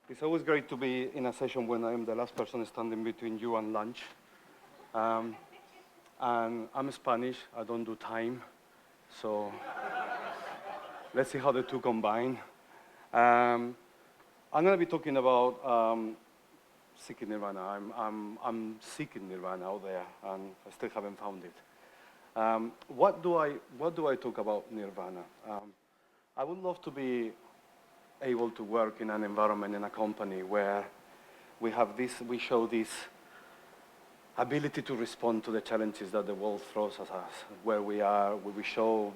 It's always great to be in a session when I'm the last person standing between you and lunch. Um, and I'm Spanish, I don't do time, so let's see how the two combine. Um, I'm going to be talking about seeking Nirvana. I'm seeking Nirvana out there, and I still haven't found it. What do I talk about Nirvana? I would love to be able to work in an environment, in a company where we show this ability to respond to the challenges that the world throws at us, where where we show,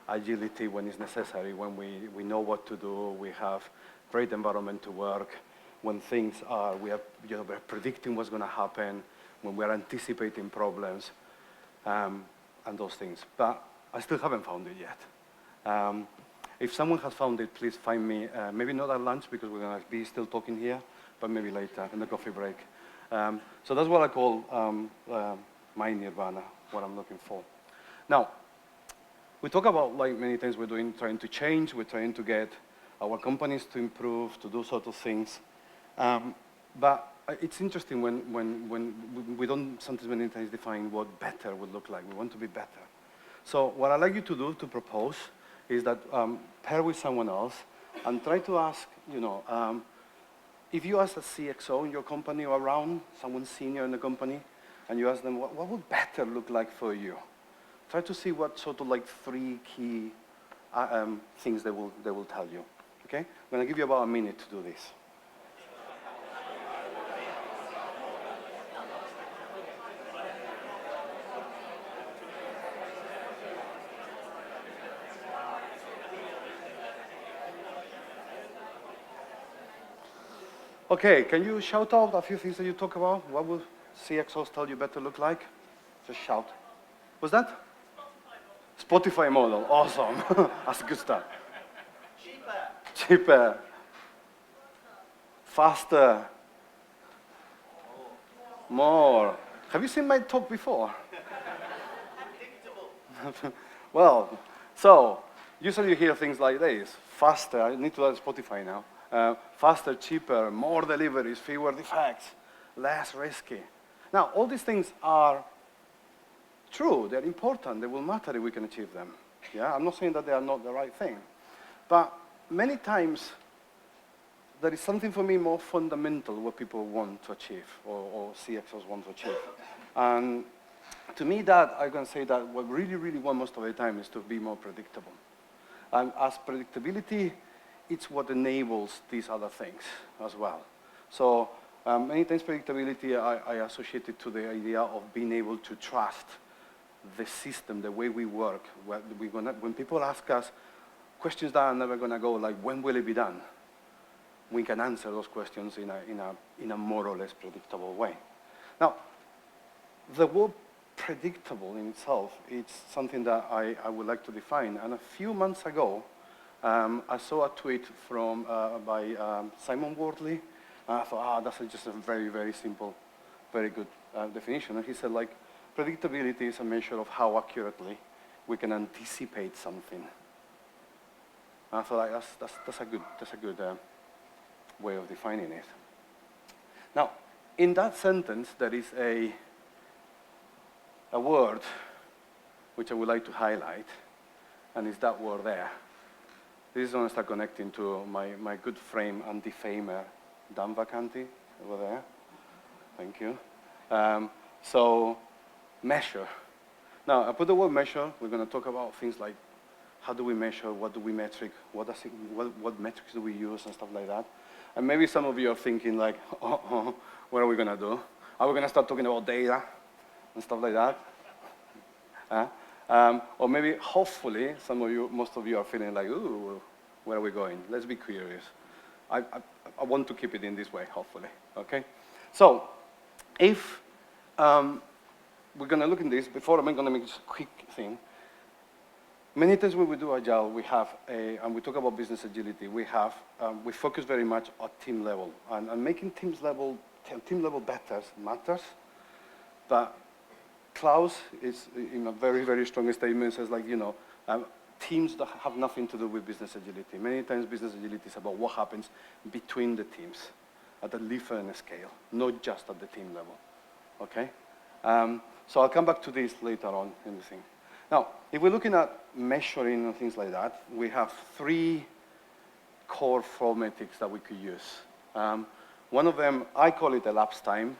agility when it's necessary, when we know what to do, we have great environment to work, when things are, we're predicting what's going to happen, when we're anticipating problems, and those things. But I still haven't found it yet. If someone has found it, please find me, maybe not at lunch because we're going to be still talking here, but maybe later in the coffee break. So that's what I call my Nirvana, what I'm looking for. Now, we talk about, like many things we're doing, trying to change, we're trying to get our companies to improve, to do sort of things. But it's interesting when we don't sometimes many times define what better would look like. We want to be better. So what I'd like you to do, to propose, is that pair with someone else and try to ask, if you ask a CXO in your company or around, someone senior in the company, and you ask them, what would better look like for you? Try to see what sort of like 3 key things they will tell you, okay? I'm gonna give you about a minute to do this. Okay, can you shout out a few things that you talk about? What would CXOs tell you better look like? Just shout. What's that? Spotify model. Awesome. That's a good start. Cheaper. Faster. More. Have you seen my talk before? Well, so usually you hear things like this. Faster. I need to add Spotify now. Faster, cheaper, more deliveries, fewer defects, less risky. Now, all these things are true. They're important. They will matter if we can achieve them. Yeah, I'm not saying that they are not the right thing. But many times, there is something for me more fundamental what people want to achieve, or CXOs want to achieve. And to me, that I can say that what really, really want most of the time is to be more predictable. And as predictability, it's what enables these other things as well. So many times predictability, I associate it to the idea of being able to trust the system, the way we work. When people ask us questions that are never going to go, like when will it be done? We can answer those questions in a more or less predictable way. Now, the word predictable in itself, it's something that I would like to define. And a few months ago, I saw a tweet by Simon Wardley, and I thought, that's just a very, very simple, very good definition. And he said, like, predictability is a measure of how accurately we can anticipate something. And I thought, like, that's a good way of defining it. Now, in that sentence, there is a word which I would like to highlight, and it's that word there. This is going to start connecting to my good friend and defamer, Dan Vacanti, over there. Thank you. So, measure. Now, I put the word measure. We're going to talk about things like how do we measure, what do we metric, what metrics do we use, and stuff like that. And maybe some of you are thinking like, what are we going to do? Are we going to start talking about data and stuff like that? Or maybe, hopefully, most of you are feeling like, ooh, where are we going? Let's be curious. I want to keep it in this way, hopefully, okay? So, if we're going to look in this, before I'm going to make this quick thing, many times when we do Agile, we have and we talk about business agility, we focus very much on team level. And making team level better matters, but Klaus is in a very, very strong statement, says like, teams that have nothing to do with business agility. Many times business agility is about what happens between the teams at a different scale, not just at the team level, okay? So I'll come back to this later on in the thing. Now, if we're looking at measuring and things like that, we have 3 core flow metrics that we could use. One of them, I call it elapsed time.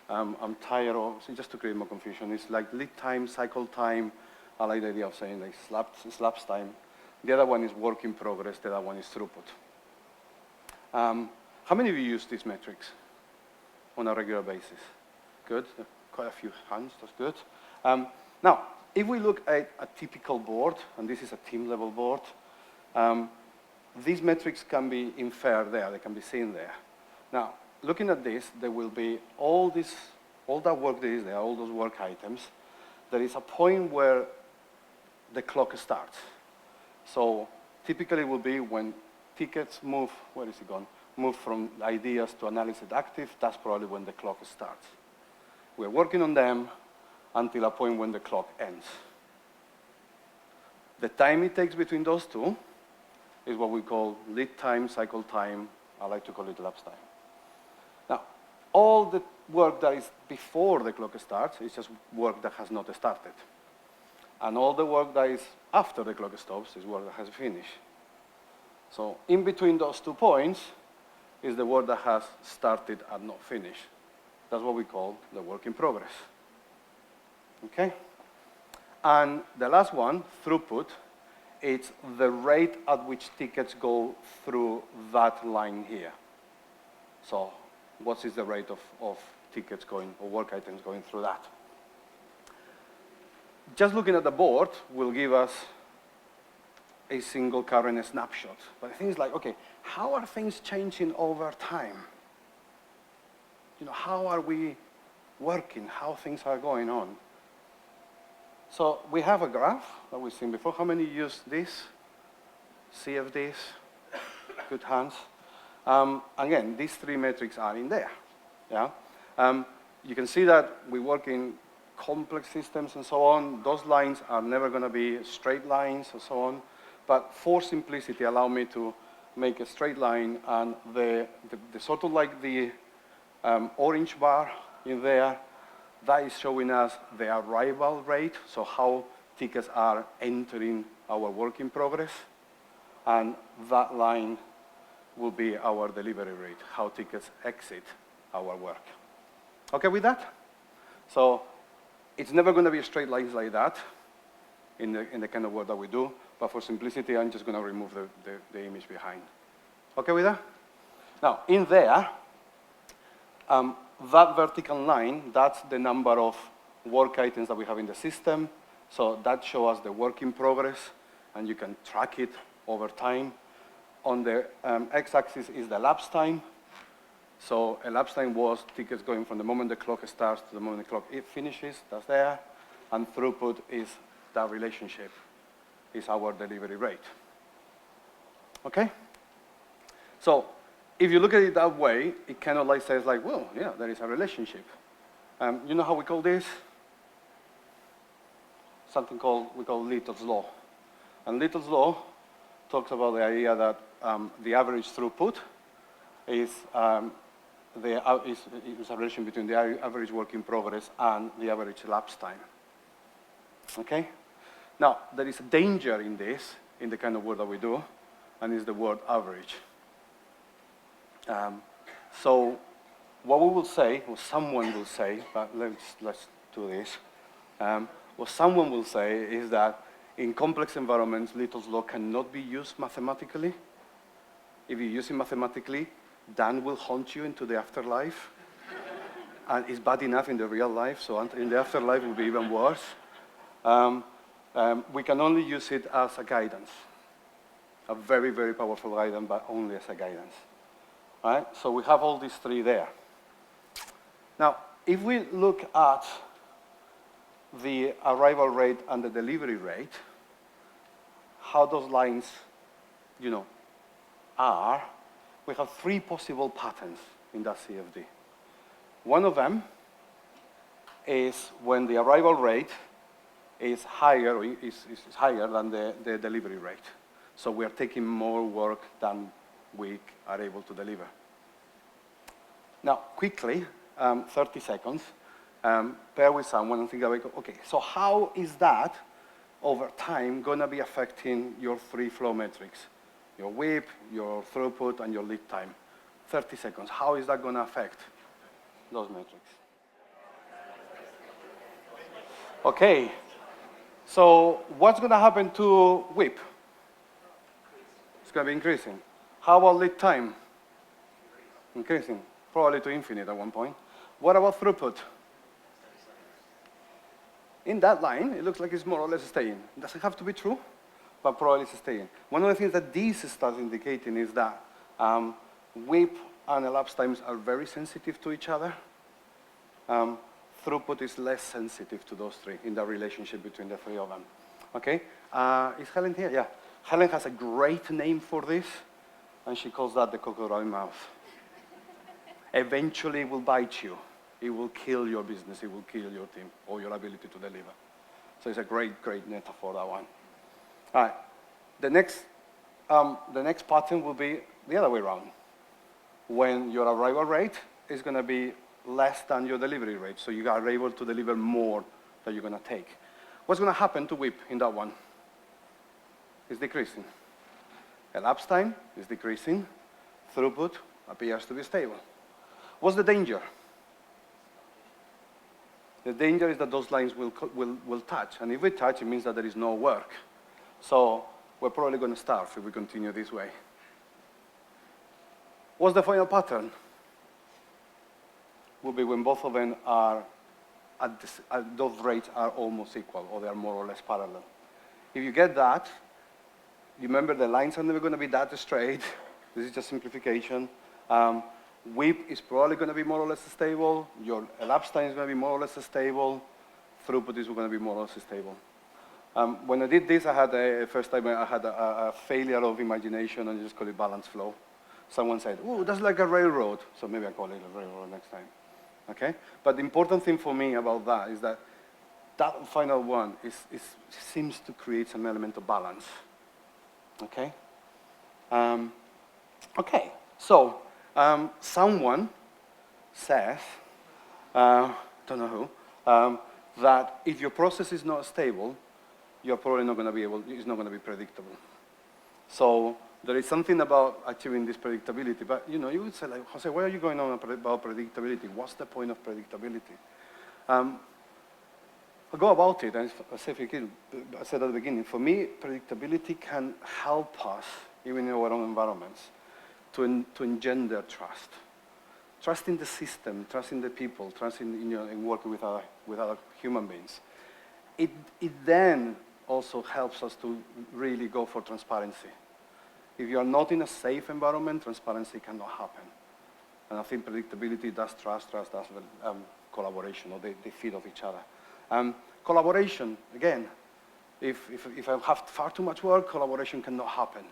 I'm tired of, so just to create more confusion, it's like lead time, cycle time. I like the idea of saying like elapsed time. The other one is work in progress. The other one is throughput. How many of you use these metrics on a regular basis? Good, quite a few hands, that's good. Now, if we look at a typical board, and this is a team level board, these metrics can be inferred there, they can be seen there. Now, looking at this, there will be all that work that is there, all those work items. There is a point where the clock starts. So typically it will be when tickets move, where is it gone? Move from ideas to analysis active, that's probably when the clock starts. We're working on them until a point when the clock ends. The time it takes between those two is what we call lead time, cycle time. I like to call it elapsed time. Now, all the work that is before the clock starts is just work that has not started. And all the work that is after the clock stops is work that has finished. So in between those 2 points is the work that has started and not finished. That's what we call the work in progress. Okay? And the last one, throughput, it's the rate at which tickets go through that line here. So what is the rate of tickets going, or work items going through that? Just looking at the board will give us a single current snapshot. But things like, okay, how are things changing over time? You know, how are we working? How things are going on? So we have a graph that we've seen before. How many use this? CFDs? Good hands. Again, these 3 metrics are in there. Yeah. You can see that we work in complex systems and so on. Those lines are never going to be straight lines and so on. But for simplicity, allow me to make a straight line, and the sort of like the orange bar in there, that is showing us the arrival rate, so how tickets are entering our work in progress. And that line will be our delivery rate, how tickets exit our work. Okay with that? So it's never going to be straight lines like that in the kind of work that we do, but for simplicity, I'm just going to remove the image behind. Okay with that? Now, in there, that vertical line, that's the number of work items that we have in the system. So that shows us the work in progress, and you can track it over time. On the x-axis is the elapsed time. So elapsed time was tickets going from the moment the clock starts to the moment the clock finishes, that's there. And throughput is that relationship, is our delivery rate. Okay? So if you look at it that way, it kind of like says like, well, yeah, there is a relationship. You know how we call this? Something we call Little's Law. And Little's Law talks about the idea that the average throughput is a relation between the average work in progress and the average elapsed time. Okay? Now, there is a danger in this, in the kind of work that we do, and it's the word average. So what we will say, or someone will say, but let's do this. What someone will say is that in complex environments, Little's Law cannot be used mathematically. If you use it mathematically, Dan will haunt you into the afterlife. And it's bad enough in the real life, so in the afterlife it will be even worse. We can only use it as a guidance. A very, very powerful guidance, but only as a guidance. All right? So we have all these 3 there. Now, if we look at the arrival rate and the delivery rate, how those lines, are, we have 3 possible patterns in that CFD. One of them is when the arrival rate is higher, or is higher than the delivery rate. So we are taking more work than we are able to deliver. Now, quickly, 30 seconds, pair with someone and think about, okay, so how is that over time going to be affecting your 3 flow metrics? Your WIP, your throughput, and your lead time. 30 seconds. How is that going to affect those metrics? Okay. So what's going to happen to WIP? It's going to be increasing. How about lead time? Increasing. Probably to infinite at one point. What about throughput? In that line, it looks like it's more or less staying. It doesn't have to be true, but probably it's staying. One of the things that this starts indicating is that WIP and elapsed times are very sensitive to each other. Throughput is less sensitive to those 3 in the relationship between the 3 of them. Okay? Is Helen here? Yeah. Helen has a great name for this, and she calls that the crocodile mouth. Eventually, it will bite you. It will kill your business. It will kill your team or your ability to deliver. So it's a great, great metaphor, that one. All right. The next pattern will be the other way around. When your arrival rate is going to be less than your delivery rate, so you are able to deliver more that you're going to take. What's going to happen to WIP in that one? It's decreasing. Elapsed time is decreasing. Throughput appears to be stable. What's the danger? The danger is that those lines will touch, and if we touch, it means that there is no work. So we're probably going to starve if we continue this way. What's the final pattern? Will be when both of them are those rates are almost equal, or they are more or less parallel. If you get that, you remember the lines are never going to be that straight. This is just simplification. WIP is probably going to be more or less stable. Your elapsed time is going to be more or less stable. Throughput is going to be more or less stable. When I did this, first time I had a failure of imagination, and I just call it balance flow. Someone said, "Oh, that's like a railroad." So maybe I call it a railroad next time. Okay? But the important thing for me about that is that that final one seems to create some element of balance. Okay? Okay. So someone says, don't know who, that if your process is not stable, you're probably not going to be it's not going to be predictable. So there is something about achieving this predictability, but you would say, like, Jose, why are you going on about predictability? What's the point of predictability? I'll go about it, and I said at the beginning, for me, predictability can help us, even in our own environments, to engender trust. Trust in the system, trust in the people, trust in working with other human beings. It then also helps us to really go for transparency. If you are not in a safe environment, transparency cannot happen. And I think predictability does trust does collaboration, or they feed off each other. Collaboration, again, if I have far too much work, collaboration cannot happen.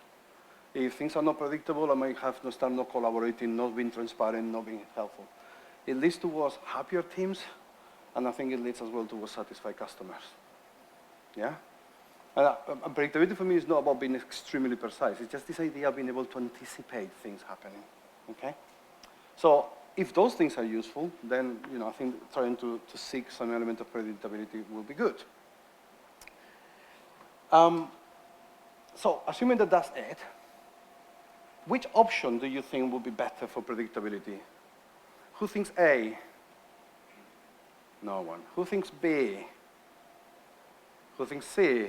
If things are not predictable, I might have to start not collaborating, not being transparent, not being helpful. It leads towards happier teams, and I think it leads as well towards satisfied customers. Yeah? And predictability for me is not about being extremely precise. It's just this idea of being able to anticipate things happening. Okay? So if those things are useful, then I think trying to seek some element of predictability will be good. So assuming that that's it, which option do you think would be better for predictability? Who thinks A? No one. Who thinks B? Who thinks C?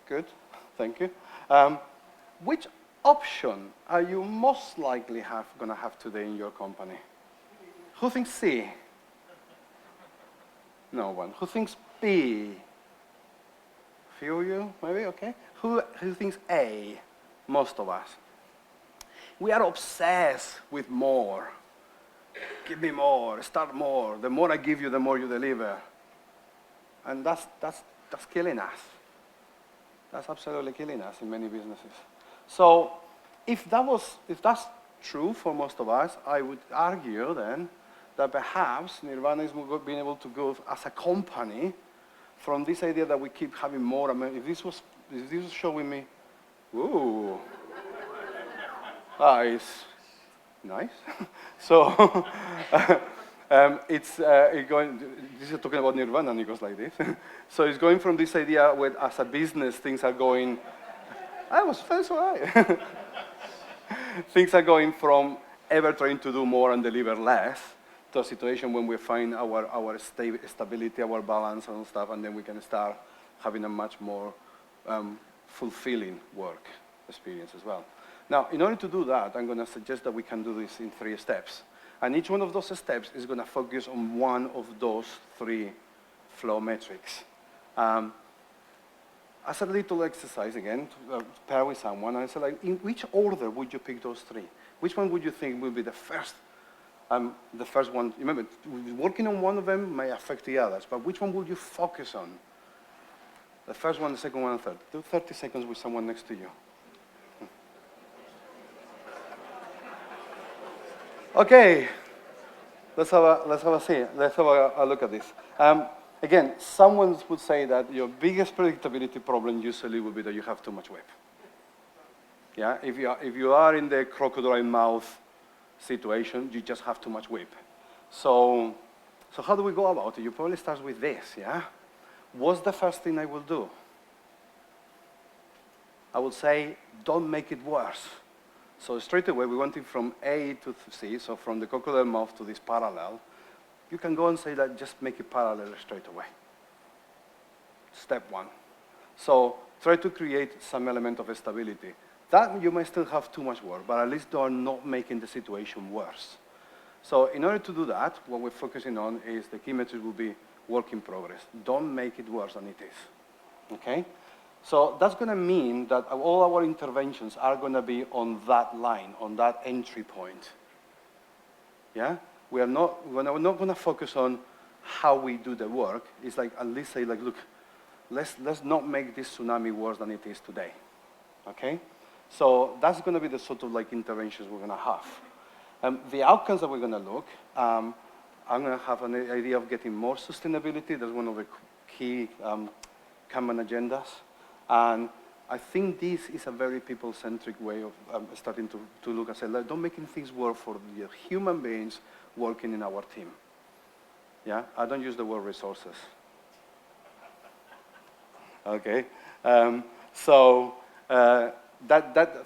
Good, thank you. Which option are you most likely going to have today in your company? Who thinks C? No one. Who thinks B? Few of you, maybe, okay. Who thinks A? Most of us. We are obsessed with more. Give me more, start more. The more I give you, the more you deliver. And that's killing us. That's absolutely killing us in many businesses. So if that's true for most of us, I would argue then that perhaps Nirvana is being able to go as a company from this idea that we keep having more. I mean, if this was showing me, ooh, it's nice. So it's going. This is talking about Nirvana, and it goes like this. So it's going from this idea where, as a business, things are going. That's all right. Things are going from ever trying to do more and deliver less to a situation when we find our stability, our balance and stuff, and then we can start having a much more fulfilling work experience as well. Now, in order to do that, I'm going to suggest that we can do this in 3 steps. And each one of those steps is going to focus on one of those 3 flow metrics. As a little exercise, again, to pair with someone, I said, like, in which order would you pick those 3? Which one would you think will be the first one? Remember, working on one of them may affect the others, but which one would you focus on? The first one, the second one, and third. Do 30 seconds with someone next to you. Okay, let's have a look at this. Again, someone would say that your biggest predictability problem usually will be that you have too much WIP. Yeah, if you are in the crocodile mouth situation, you just have too much WIP. So how do we go about it? You probably start with this, yeah? What's the first thing I will do? I will say, don't make it worse. So straight away, we went from A to C, so from the crocodile mouth to this parallel. You can go and say that just make it parallel straight away. Step 1. So try to create some element of stability. That you may still have too much work, but at least they are not making the situation worse. So in order to do that, what we're focusing on is the key metric will be work in progress. Don't make it worse than it is, okay? So that's going to mean that all our interventions are going to be on that line, on that entry point, yeah? We're not going to focus on how we do the work. It's like, at least say, like, look, let's not make this tsunami worse than it is today, okay? So that's going to be the sort of like interventions we're going to have. The outcomes that we're going to look, I'm going to have an idea of getting more sustainability. That's one of the key Kanban agendas. And I think this is a very people-centric way of starting to look and say, like, don't making things work for the human beings working in our team. Yeah, I don't use the word resources. Okay, that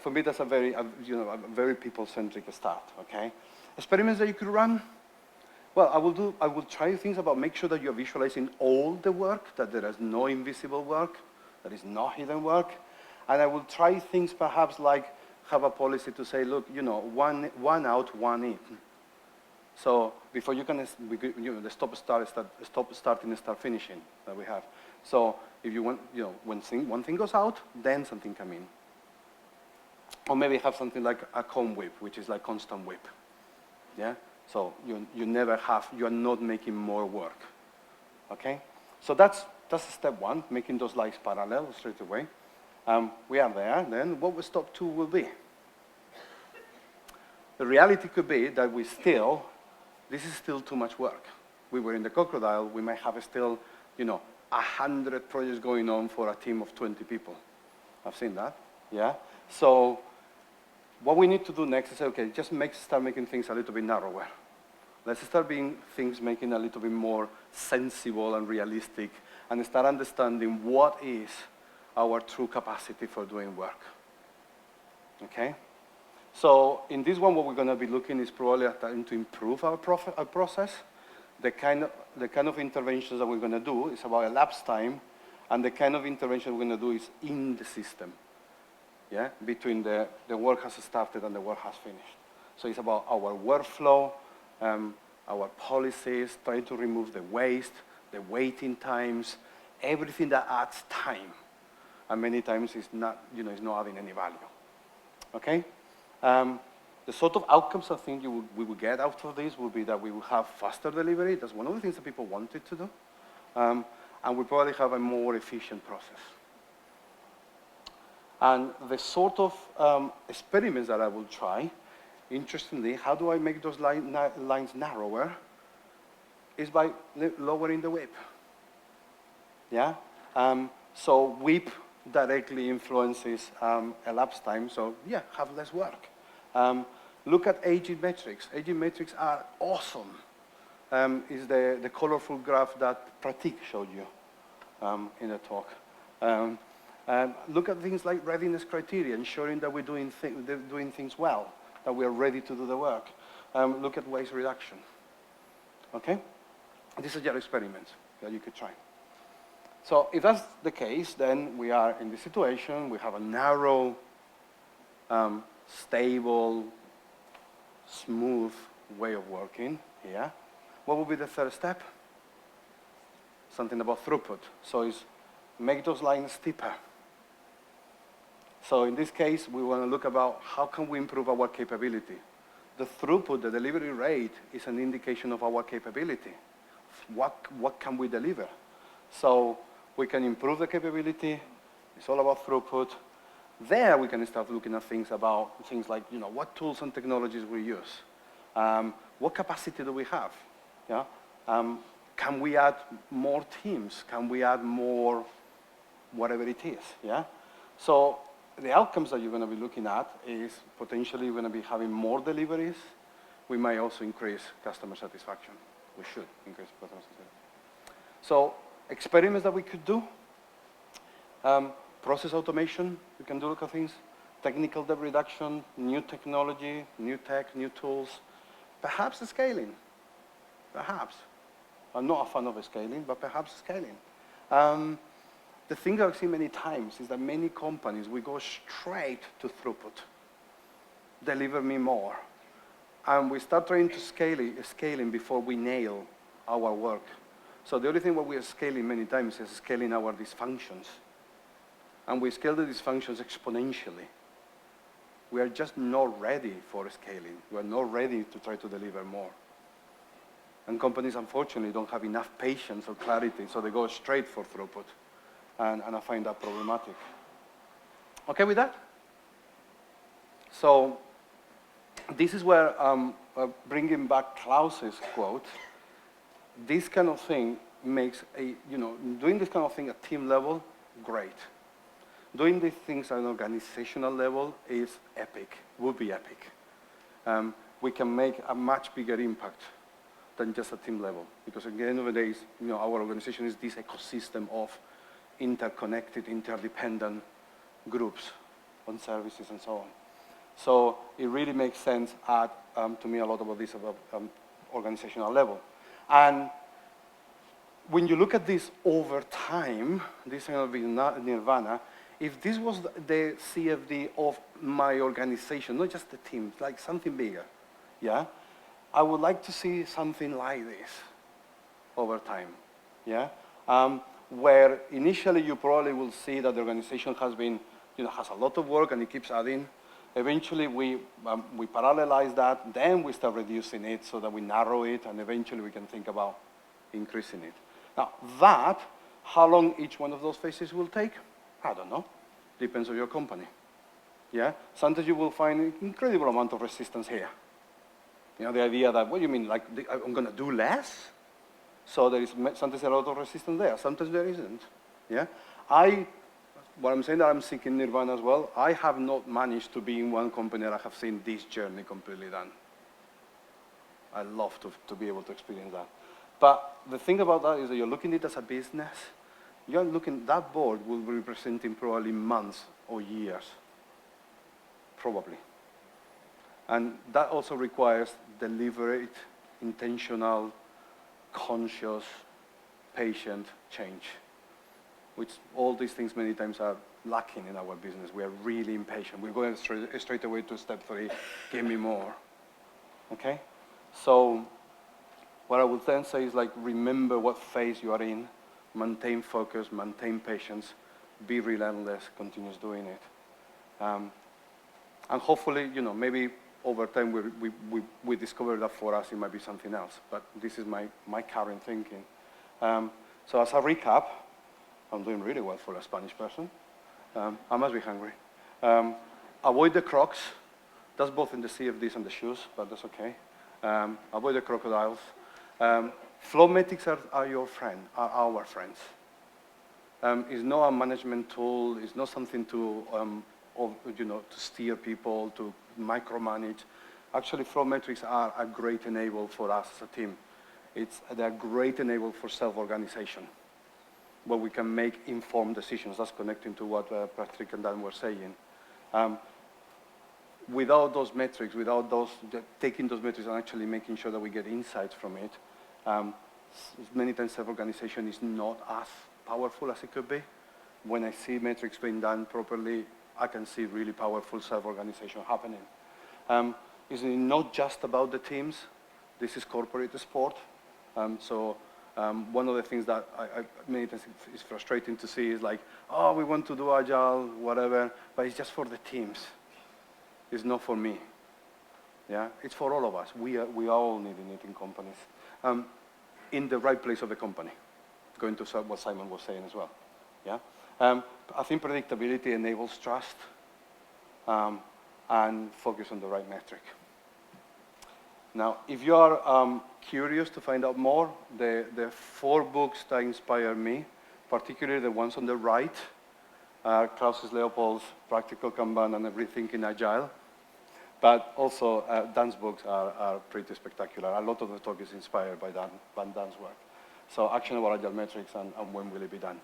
for me that's a very people-centric start. Okay, experiments that you could run. Well, I will try things about make sure that you're visualizing all the work, that there is no invisible work, there is no hidden work, and I will try things perhaps like have a policy to say, look, one out, one in. So before you can, the stop, starting, and start finishing that we have. So if you want, when one thing goes out, then something come in. Or maybe have something like a comb whip, which is like constant whip. Yeah. So you are not making more work. Okay. So that's step 1, making those lines parallel straight away. We are there. Then what step 2 will be? The reality could be that this is still too much work. We were in the crocodile, we might have still, 100 projects going on for a team of 20 people. I've seen that, yeah? So what we need to do next is say, okay, just start making things a little bit narrower. Let's start making a little bit more sensible and realistic, and start understanding what is our true capacity for doing work, okay? So in this one, what we're going to be looking is probably starting to improve our process. The kind of interventions that we're going to do is about elapsed time, and the kind of intervention we're going to do is in the system, yeah, between the work has started and the work has finished. So it's about our workflow, our policies, trying to remove the waste, the waiting times, everything that adds time, and many times it's not adding any value, okay? The sort of outcomes I think we will get out of this will be that we will have faster delivery. That's one of the things that people wanted to do. And we probably have a more efficient process. And the sort of experiments that I will try, interestingly, how do I make those lines narrower? Is by lowering the WIP. Yeah? So WIP directly influences elapsed time, so yeah, have less work. Look at aging metrics. Aging metrics are awesome. Is the colorful graph that Pratik showed you in the talk. Look at things like readiness criteria, ensuring that we're doing things well, that we are ready to do the work. Look at waste reduction. Okay? These are your experiments that you could try. So if that's the case, then we are in this situation. We have a narrow, stable, smooth way of working here. What would be the third step? Something about throughput. So it's make those lines steeper. So in this case, we want to look about how can we improve our capability. The throughput, the delivery rate, is an indication of our capability. What can we deliver? So we can improve the capability. It's all about throughput. There we can start looking at things like, what tools and technologies we use. What capacity do we have? Yeah? Can we add more teams? Can we add more whatever it is? Yeah? So the outcomes that you're going to be looking at is potentially we're going to be having more deliveries. We might also increase customer satisfaction. We should increase customer satisfaction. So experiments that we could do, process automation, we can do look at things, technical debt reduction, new technology, new tech, new tools, perhaps scaling, perhaps. I'm not a fan of scaling, but perhaps scaling. The thing I've seen many times is that many companies, we go straight to throughput. Deliver me more. And we start trying to scaling before we nail our work. So the only thing what we are scaling many times is scaling our dysfunctions. And we scale the dysfunctions exponentially. We are just not ready for scaling. We are not ready to try to deliver more. And companies, unfortunately, don't have enough patience or clarity, so they go straight for throughput. And I find that problematic. Okay with that? So this is where, bringing back Klaus's quote, this kind of thing makes doing this kind of thing at team level, great. Doing these things at an organizational level is epic, would be epic. We can make a much bigger impact than just at team level. Because at the end of the day, our organization is this ecosystem of interconnected, interdependent groups on services and so on. So it really makes sense to me a lot about this organizational level. And when you look at this over time, this is going to be Nirvana, if this was the CFD of my organization, not just the team, like something bigger, yeah, I would like to see something like this over time, yeah? Where initially you probably will see that the organization has a lot of work and it keeps adding. Eventually we parallelize that, then we start reducing it so that we narrow it, and eventually we can think about increasing it. Now how long each one of those phases will take, I don't know. Depends on your company. Yeah? Sometimes you will find an incredible amount of resistance here. The idea that, what do you mean, like I'm going to do less? So there is sometimes a lot of resistance there. Sometimes there isn't. Yeah? What I'm saying that I'm seeking Nirvana as well, I have not managed to be in one company that I have seen this journey completely done. I love to be able to experience that. But the thing about that is that you're looking at it as a business. That board will be representing probably months or years. Probably. And that also requires deliberate, intentional, conscious, patient change, which all these things many times are lacking in our business. We are really impatient. We're going straight away to step 3, give me more. Okay? So what I would then say is remember what phase you are in, maintain focus, maintain patience, be relentless, continue doing it. And hopefully, maybe over time we discover that for us it might be something else. But this is my current thinking. So as a recap, I'm doing really well for a Spanish person. I must be hungry. Avoid the crocs. That's both in the CFDs and the shoes, but that's okay. Avoid the crocodiles. Flow metrics are our friends. It's not a management tool. It's not something to, to steer people, to micromanage. Actually, flow metrics are a great enabler for us as a team. They're a great enabler for self-organization, where we can make informed decisions. That's connecting to what Patrick and Dan were saying. Without those metrics, taking those metrics and actually making sure that we get insights from it, many times self-organization is not as powerful as it could be. When I see metrics being done properly, I can see really powerful self-organization happening. It's not just about the teams. This is corporate sport. One of the things that many times is frustrating to see is like, oh, we want to do Agile, whatever, but it's just for the teams. It's not for me. Yeah, it's for all of us. We are all needing it in companies. In the right place of the company, going to what Simon was saying as well. Yeah, I think predictability enables trust and focus on the right metric. Now, if you are curious to find out more, the 4 books that inspire me, particularly the ones on the right, are Klaus Leopold's Practical Kanban and Everything in Agile. But also, Dan's books are pretty spectacular. A lot of the talk is inspired by Dan's work. So, Actionable Agile Metrics and When Will It Be Done?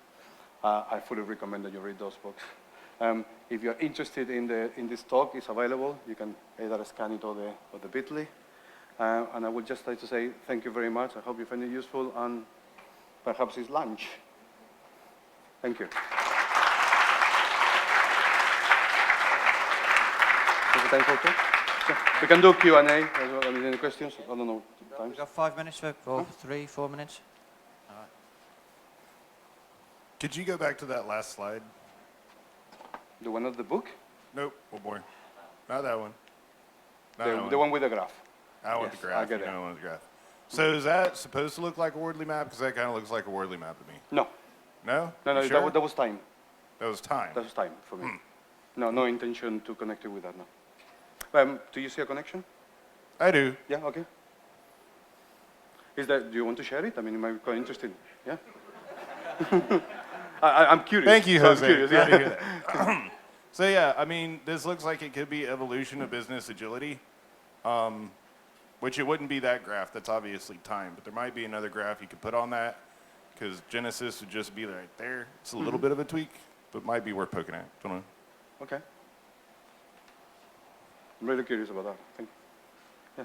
I fully recommend that you read those books. If you're interested in this talk, it's available. You can either scan it or the bit.ly. And I would just like to say thank you very much. I hope you find it useful, and perhaps it's lunch. Thank you. Time for talk? Yeah. We can do Q&A as well. I mean, any questions? I don't know. We've got 5 minutes or 3, 4 minutes. All right. Could you go back to that last slide? The one of the book? Nope. Oh boy. Not that one. The one with the graph. I want the graph. I get it. I want the graph. So is that supposed to look like a Wardley map? Because that kind of looks like a Wardley map to me. No. No? No, Sure? that was time. That was time. That was time for me. No intention to connect it with that, no. Do you see a connection? I do. Yeah, okay. Do you want to share it? I mean, it might be quite interesting. Yeah? I'm curious. Thank you, Jose. I'm curious, Glad yeah. to hear that. So yeah, I mean, this looks like it could be evolution of business agility, which it wouldn't be that graph. That's obviously time, but there might be another graph you could put on that, because Genesis would just be right there. It's a little bit of a tweak, but might be worth poking at. Don't know. Okay. I'm really curious about that. Thank you. Yeah.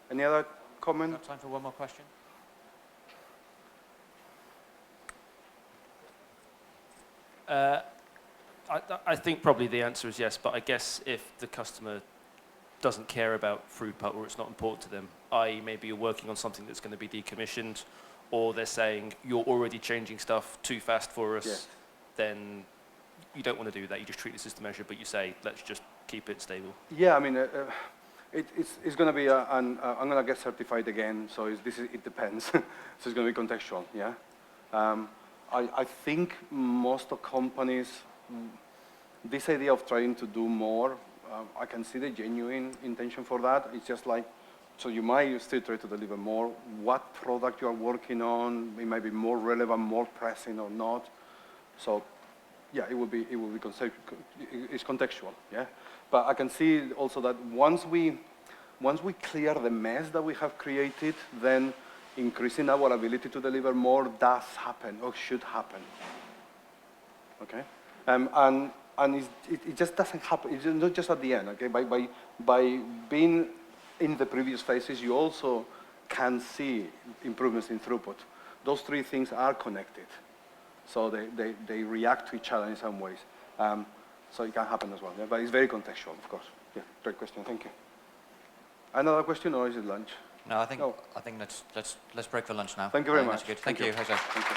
Any other comment? Got time for one more question? I think probably the answer is yes, but I guess if the customer doesn't care about throughput or it's not important to them, i.e. maybe you're working on something that's going to be decommissioned, or they're saying you're already changing stuff too fast for us, then you don't want to do that. You just treat this as the measure, but you say, let's just keep it stable. Yeah, I mean, it's going to be, I'm going to get certified again, so it depends. So it's going to be contextual, yeah? I think most of companies, this idea of trying to do more, I can see the genuine intention for that. It's just like, so you might still try to deliver more. What product you are working on, it might be more relevant, more pressing or not. So yeah, it will be it's contextual, yeah? But I can see also that once we clear the mess that we have created, then increasing our ability to deliver more does happen or should happen. Okay, and it just doesn't happen. It's not just at the end. Okay, by being in the previous phases, you also can see improvements in throughput. Those 3 things are connected, so they react to each other in some ways. So it can happen as well. Yeah? But it's very contextual, of course. Yeah, great question. Thank you. Another question, or is it lunch? No, I think let's break for lunch now. Thank you very much. That's good. Thank you, Jose. Thank you.